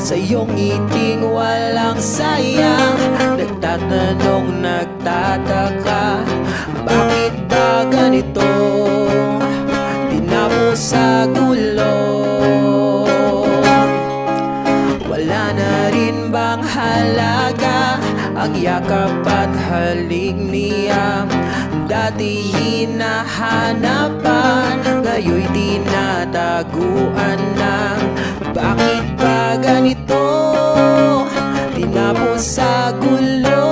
sa iyong ngiting walang sayang. Nagtatanong, nagtataka, bakit ba ganito? Tinapos sa gulo. Wala na rin bang halaga ang yakap at halik niya? Dati hinahanapan, ngayon'y tinataguan na. Bakit ba ganito? Tinapos sa gulo.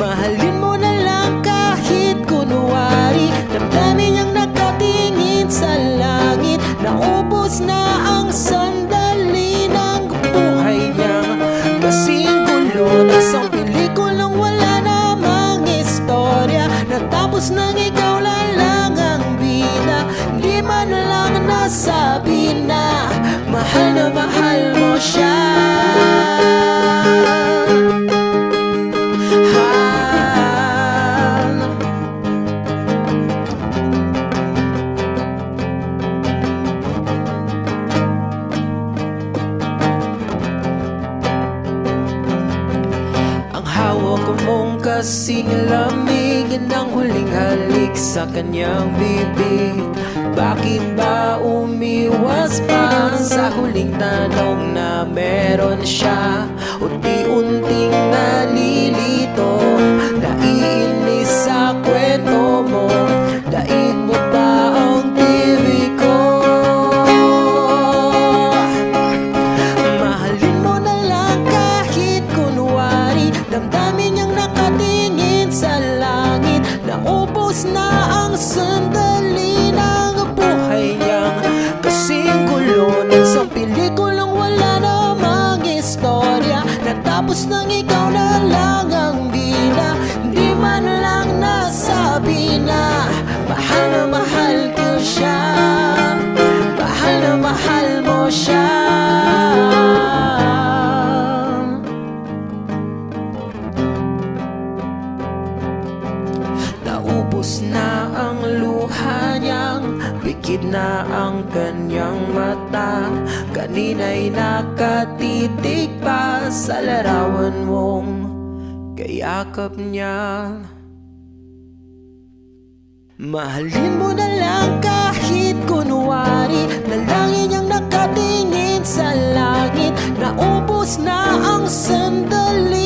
Mahalin mo na lang kahit kunwari, damdamin niyang nakatingin sa langit. Naubos na ang sandali ng buhay niya, kasing gulo. Isang pelikulang wala namang istorya, natapos nang ikaw na lang ang bida. Di man lang nasabi na mahal mo siya. Hawak mong kasing lamig ng huling halik sa kanyang bibig. Bakit ba umiwas pa sa huling tanong na meron siya? Unti-unting nalilito, naiinis sa kwento mo. Daig mo ba ang TV ko? Mahalin mo na lang kahit kunwari, damdamin niyang nakatingin sa langit. Naubos na ang sandali ng buhay niyang kasing gulo. Sa pelikulang wala namang istorya, natapos nang ikaw na lang ang bida. Di man lang nasabi na mahal ko siya. Mahal na mahal mo siya. Naubos na ang luha niyang, pikit na ang kanyang mata. Kanina'y nakatitig pa sa larawan mong kayakap niya. Mahalin mo na lang kahit kunwari, nalangin niyang nakatingin sa langit. Naubos na ang sandali